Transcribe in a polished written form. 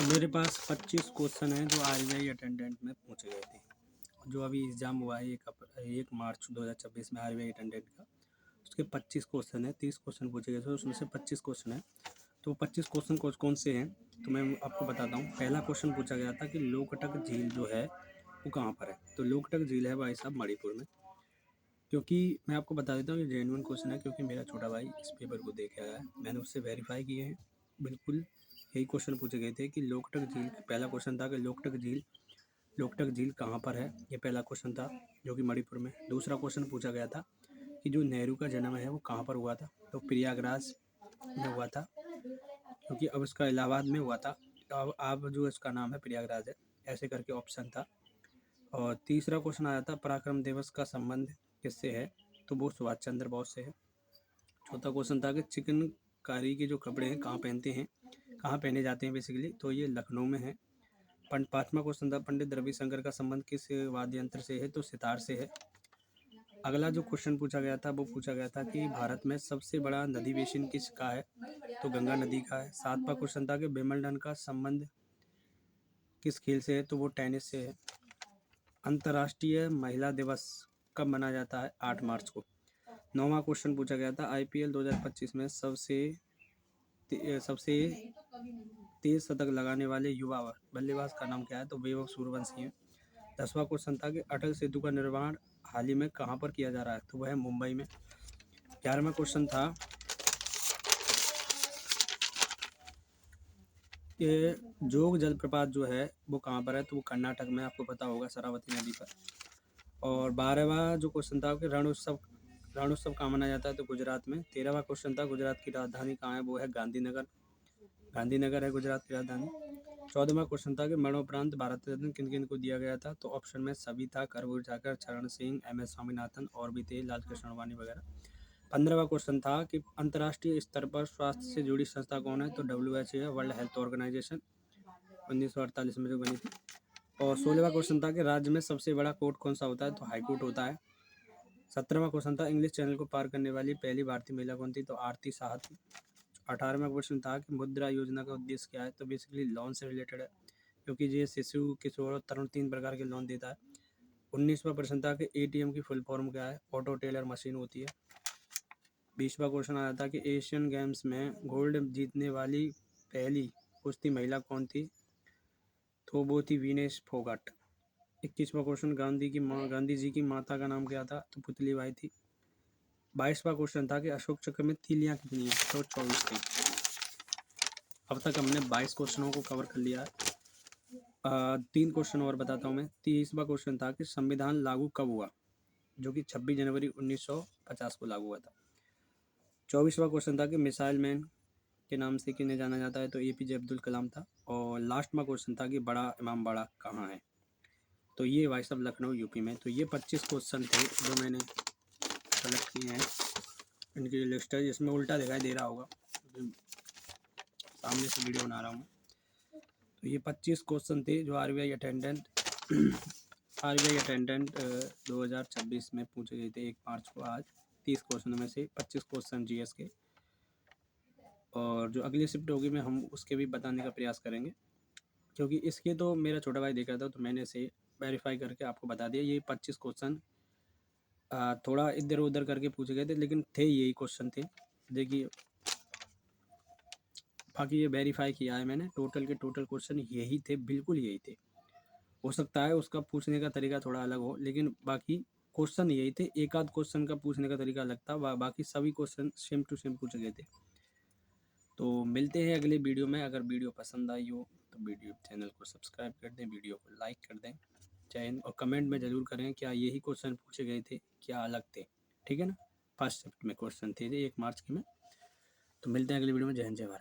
तो मेरे पास 25 क्वेश्चन हैं जो आरबीआई अटेंडेंट में पूछे गए थे। जो अभी एग्ज़ाम हुआ है 1 मार्च 2026 में आरबीआई अटेंडेंट का, उसके 25 क्वेश्चन है। 30 क्वेश्चन पूछे गए थे, उसमें से 25 क्वेश्चन है। तो 25 क्वेश्चन कौन से हैं तो मैं आपको बताता हूँ। पहला क्वेश्चन पूछा गया था कि लोकटक झील जो है वो कहाँ पर है। तो लोकटक झील है भाई साहब मणिपुर में। क्योंकि मैं आपको बता देता हूँ ये जेन्युइन क्वेश्चन है, क्योंकि मेरा छोटा भाई इस पेपर को देख आया है, मैंने उससे वेरीफाई किए हैं। बिल्कुल यही क्वेश्चन पूछे गए थे कि लोकटक झील, पहला क्वेश्चन था कि लोकटक झील कहाँ पर है। ये पहला क्वेश्चन था जो कि मणिपुर में। दूसरा क्वेश्चन पूछा गया था कि जो नेहरू का जन्म है वो कहाँ पर हुआ था। तो प्रयागराज में हुआ था, क्योंकि अब इसका इलाहाबाद में हुआ था। अब जो इसका नाम है प्रयागराज है, ऐसे करके ऑप्शन था। और तीसरा क्वेश्चन आया था पराक्रम दिवस का संबंध किससे है। तो वो सुभाष चंद्र बोस से है। चौथा क्वेश्चन था कि चिकनकारी के जो कपड़े हैं कहाँ पहनते हैं, कहाँ पहने जाते हैं बेसिकली। तो ये लखनऊ में है। पाँचवा क्वेश्चन था पंडित रविशंकर का संबंध किस वाद्य यंत्र से है। तो सितार से है। अगला जो क्वेश्चन पूछा गया था वो पूछा गया था कि भारत में सबसे बड़ा नदी बेसिन किसका है। तो गंगा नदी का है। सातवां क्वेश्चन था कि विंबलडन का संबंध किस खेल से है। तो वो टेनिस से है। अंतर्राष्ट्रीय महिला दिवस कब मनाया जाता है। 8 मार्च को। 9वां क्वेश्चन पूछा गया था आईपीएल 2025 में सबसे तेज शतक लगाने वाले युवा बल्लेबाज का नाम क्या है। तो वैभव सूर्यवंशी है। 10वां क्वेश्चन था कि अटल सेतु का निर्माण हाल ही में कहाँ पर किया जा रहा है। तो वह है मुंबई में। 11वां क्वेश्चन था कि जोग जलप्रपात जो है वो कहाँ पर है। तो वो कर्नाटक में, आपको पता होगा, शरावती नदी पर। और 12वां जो क्वेश्चन था कि रण उत्सव कहाँ मनाया जाता है। तो गुजरात में। 13वां क्वेश्चन था गुजरात की राजधानी कहाँ है। वो है गांधीनगर है गुजरात की राजधानी। 14वां क्वेश्चन था कि मरणोपरांत भारत रत्न किन किन को दिया गया था। तो ऑप्शन में सभी था, करबूर जाकर, चरण सिंह, एम एस स्वामीनाथन और भी थे, लाल कृष्ण आडवाणी वगैरह। 15वां क्वेश्चन था कि अंतर्राष्ट्रीय स्तर पर स्वास्थ्य से जुड़ी संस्था कौन है। तो WHO है, वर्ल्ड हेल्थ ऑर्गेनाइजेशन, 1948 में जो बनी थी। और 16वां क्वेश्चन था कि राज्य में सबसे बड़ा कोर्ट कौन सा होता है। तो हाई कोर्ट होता है। 17वां क्वेश्चन था इंग्लिश चैनल को पार करने वाली पहली भारतीय महिला कौन थी। तो आरती साहा थी। 18वां क्वेश्चन था कि मुद्रा योजना का उद्देश्य क्या है। तो बेसिकली लोन से रिलेटेड है, क्योंकि ये शिशु, किशोर और तरुण 3 प्रकार के लोन देता है। 19वां प्रश्न था कि एटीएम की फुल फॉर्म क्या है। ऑटो टेलर मशीन होती है। 20वां क्वेश्चन आया था कि एशियन गेम्स में गोल्ड जीतने वाली पहली कुश्ती महिला कौन थी। तो वो थी विनेश फोगाट। 21वां क्वेश्चन गांधी जी की माता का नाम क्या था। तो पुतली बाई थी। 22वां क्वेश्चन था कि अशोक चक्र में तीलियां कितनी हैं। तो 24 थी। अब तक हमने 22 क्वेश्चनों को कवर कर लिया है। 3 क्वेश्चन और बताता हूँ मैं। 30वां क्वेश्चन था कि संविधान लागू कब हुआ, जो कि 26 जनवरी 1950 को लागू हुआ था। 24वां क्वेश्चन था कि मिसाइल मैन के नाम से किन्हें जाना जाता है। तो एपीजे अब्दुल कलाम था। और लास्टवां क्वेश्चन था कि बड़ा इमामबाड़ा कहाँ है। तो ये भाई साहब लखनऊ यूपी में। तो ये 25 क्वेश्चन थे जो मैंने कलेक्ट किए हैं। इनकी लिस्ट है, जिसमें उल्टा दिखाई दे रहा होगा, सामने से वीडियो बना रहा हूँ। तो ये 25 क्वेश्चन थे जो आरबीआई अटेंडेंट 2026 में पूछे गए थे 1 मार्च को। आज 30 क्वेश्चनों में से 25 क्वेश्चन जीएस के। और जो अगली शिफ्ट होगी मैं हम उसके भी बताने का प्रयास करेंगे, क्योंकि इसके तो मेरा छोटा भाई देख रहा था, तो मैंने इसे वेरीफाई करके आपको बता दिया। ये 25 क्वेश्चन थोड़ा इधर उधर करके पूछे गए थे, लेकिन थे यही क्वेश्चन थे। देखिए, बाकी ये वेरीफाई किया है मैंने। टोटल के टोटल क्वेश्चन यही थे, बिल्कुल यही थे। हो सकता है उसका पूछने का तरीका थोड़ा अलग हो, लेकिन बाकी क्वेश्चन यही थे। एक आध क्वेश्चन का पूछने का तरीका अलग था, बाकी सभी क्वेश्चन सेम टू सेम पूछे गए थे। तो मिलते हैं अगले वीडियो में। अगर वीडियो पसंद आई हो तो वीडियो चैनल को सब्सक्राइब कर दें, वीडियो को लाइक कर दें। जय हिंद। और कमेंट में ज़रूर करें क्या यही क्वेश्चन पूछे गए थे, क्या अलग थे। ठीक है ना। फर्स्ट शिफ्ट में क्वेश्चन थे 1 मार्च के में। तो मिलते हैं अगले वीडियो में। जय हिंद, जय भारत।